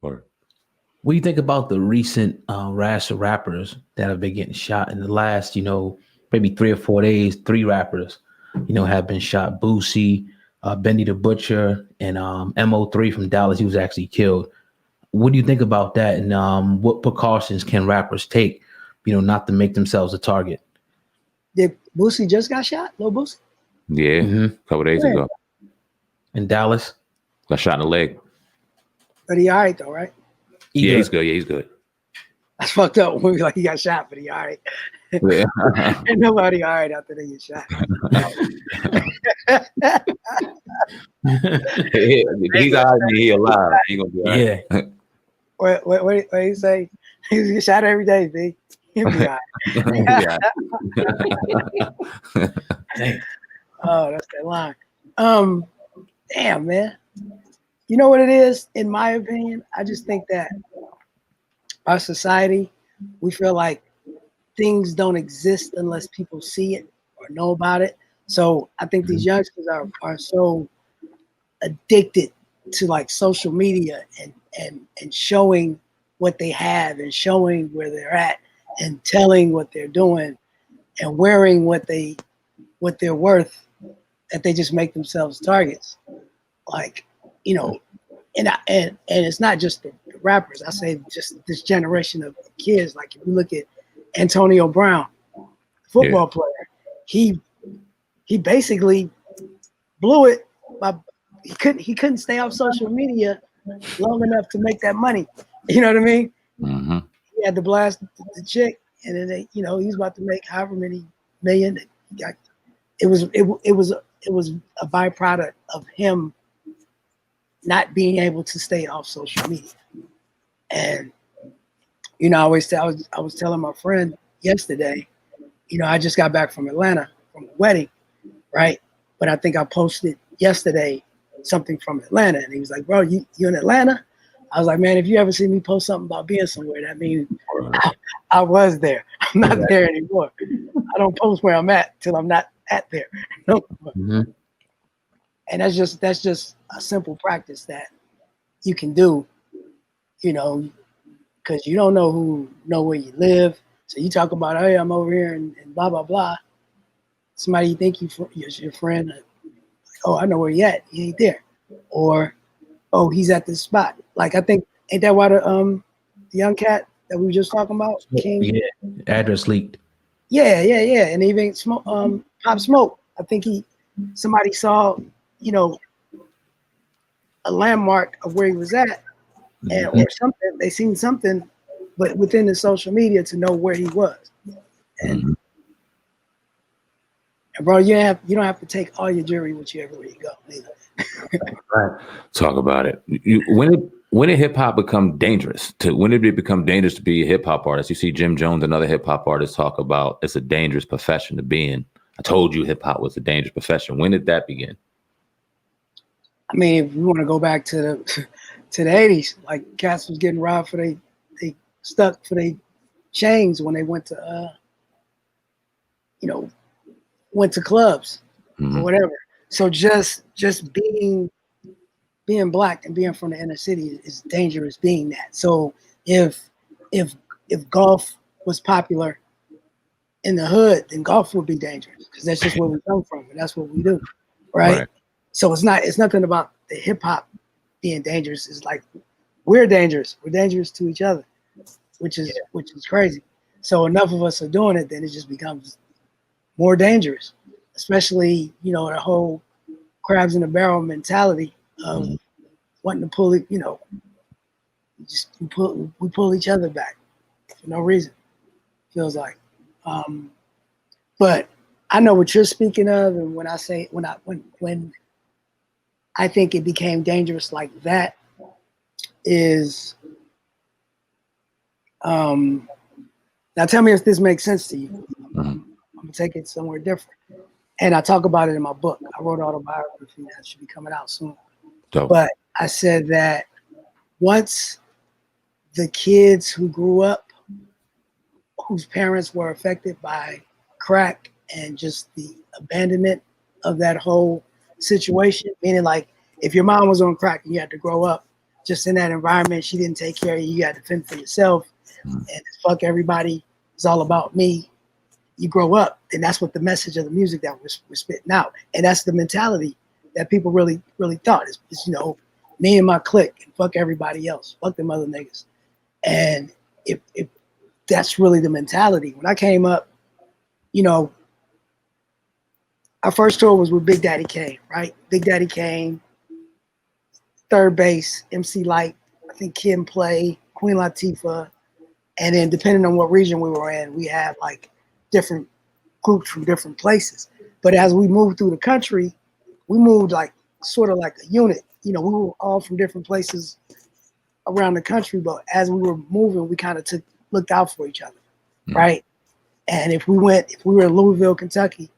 Or What do you think about the recent rash of rappers that have been getting shot in the last, maybe 3 or 4 days? 3 rappers, have been shot. Boosie, Benny the Butcher, and Mo3 from Dallas. He was actually killed. What do you think about that? And what precautions can rappers take, not to make themselves a target? Did Boosie just got shot? Lil Boosie? yeah, a couple days Where? ago, In Dallas? got shot in the leg. But he all right though, right? Yeah, he's good. Yeah, he's good. That's fucked up when we like he got shot, but he all right. Yeah. Ain't nobody all right after they get shot. He's all right. He alive. He gonna be all right. Yeah. What you say? He get shot every day, B. He'll be all right. Dang. Oh, that's that line. Damn, man. You know what it is? In my opinion, I just think that our society, we feel like things don't exist unless people see it or know about it. So I think these youngsters are so addicted to like social media and showing what they have and showing where they're at and telling what they're doing and wearing what they're worth, that they just make themselves targets. Like, and it's not just the rappers. I say just this generation of kids. Like if you look at Antonio Brown, football player, he basically blew it. He couldn't stay off social media long enough to make that money. You know what I mean? Mm-hmm. He had to blast the chick, and then he was about to make however many million. It was a byproduct of him not being able to stay off social media. And I was telling my friend yesterday, I just got back from Atlanta from a wedding, right? But I think I posted yesterday something from Atlanta, and he was like, "Bro, you in Atlanta?" I was like, "Man, if you ever see me post something about being somewhere, that means I was there. I'm not there anymore. I don't post where I'm at till I'm not at there." And that's just a simple practice that you can do, because you don't know where you live. So you talk about, "Hey, I'm over here and blah blah blah." Somebody you think you're your friend, like, "Oh, I know where he at. He ain't there," or, "Oh, he's at this spot." Like I think ain't that why the young cat that we were just talking about, King? Yeah, address leaked. Yeah, and even Pop Smoke. I think somebody saw, a landmark of where he was at, or something. They seen something, but within the social media to know where he was. And bro, you don't have to take all your jewelry with you everywhere you go. Either. Right. Talk about it. When did hip hop become dangerous? When did it become dangerous to be a hip hop artist? You see Jim Jones, another hip hop artist, talk about it's a dangerous profession to be in. I told you hip hop was a dangerous profession. When did that begin? I mean, if you want to go back to the 80s, like cats was getting robbed for they stuck for their chains when they went to went to clubs or whatever. So just being black and being from the inner city is dangerous being that. So if golf was popular in the hood, then golf would be dangerous because that's just where we come from and that's what we do, right? So it's nothing about the hip hop being dangerous. It's like we're dangerous. We're dangerous to each other, which is crazy. So enough of us are doing it, then it just becomes more dangerous, especially the whole crabs in a barrel mentality of wanting to pull it. We pull each other back for no reason. Feels like, but I know what you're speaking of, and when I think it became dangerous like that is, now tell me if this makes sense to you. I'm gonna take it somewhere different. And I talk about it in my book. I wrote an autobiography that should be coming out soon. Dope. But I said that once the kids who grew up, whose parents were affected by crack and just the abandonment of that whole situation, meaning like if your mom was on crack and you had to grow up, just in that environment. She didn't take care of you. You had to fend for yourself. And it's fuck everybody. It's all about me. You grow up, and that's what the message of the music that we're spitting out. And that's the mentality that people really, really thought is, you know, me and my clique and fuck everybody else. Fuck them other niggas. And if that's really the mentality. When I came up, you know, our first tour was with Big Daddy Kane, right? Big Daddy Kane, Third Base, MC Light, I think Kim Play, Queen Latifah, and then depending on what region we were in, we had like different groups from different places. But as we moved through the country, we moved like sort of like a unit. You know, we were all from different places around the country, but as we were moving, we kind of looked out for each other, right? And if we were in Louisville, Kentucky,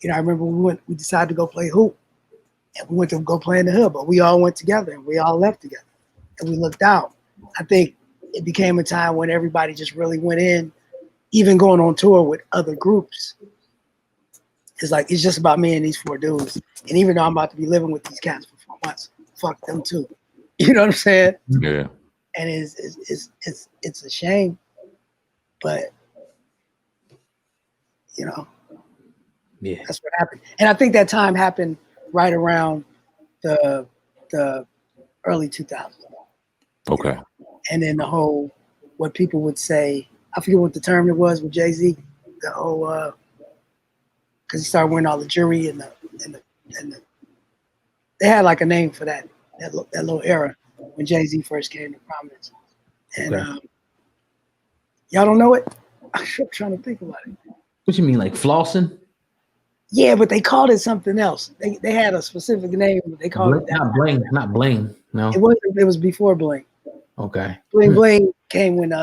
you know, I remember we decided to go play hoop, and we went to go play in the hood, but we all went together and we all left together, and we looked out. I think it became a time when everybody just really went in, even going on tour with other groups. It's like, it's just about me and these 4 dudes. And even though I'm about to be living with these cats for 4 months, fuck them too. You know what I'm saying? Yeah. And it's a shame, but you know, Yeah, that's what happened. And I think that time happened right around the early 2000s. Okay. You know? And then the whole, what people would say, I forget what the term it was with Jay-Z, the whole, because he started wearing all the jewelry and the they had like a name for that little era when Jay-Z first came to prominence. And y'all don't know it? I'm trying to think about it. what you mean, like flossing? Yeah, but they called it something else. They had a specific name. But they called it that. Not bling, not bling. No. It wasn't. It was before Bling. Okay. Bling Bling came when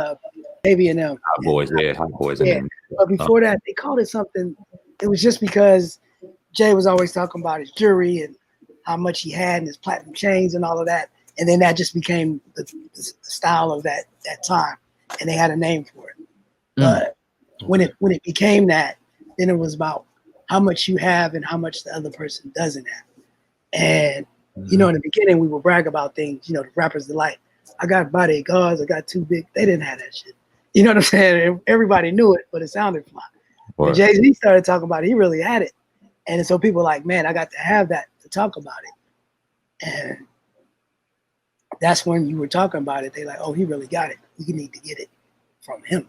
Baby and them. Hot boys, yeah, hot boys. Yeah, but before that, they called it something. It was just because Jay was always talking about his jewelry and how much he had and his platinum chains and all of that, and then that just became the style of that time, and they had a name for it. But when it became that, then it was about how much you have and how much the other person doesn't have. And you know, in the beginning, we would brag about things. You know, the rappers delight. I got bodyguards. I got 2 big. They didn't have that shit. You know what I'm saying? Everybody knew it, but it sounded fly. When Jay-Z started talking about it, he really had it. And so people were like, man, I got to have that to talk about it. And that's when you were talking about it. They like, oh, he really got it. We need to get it from him.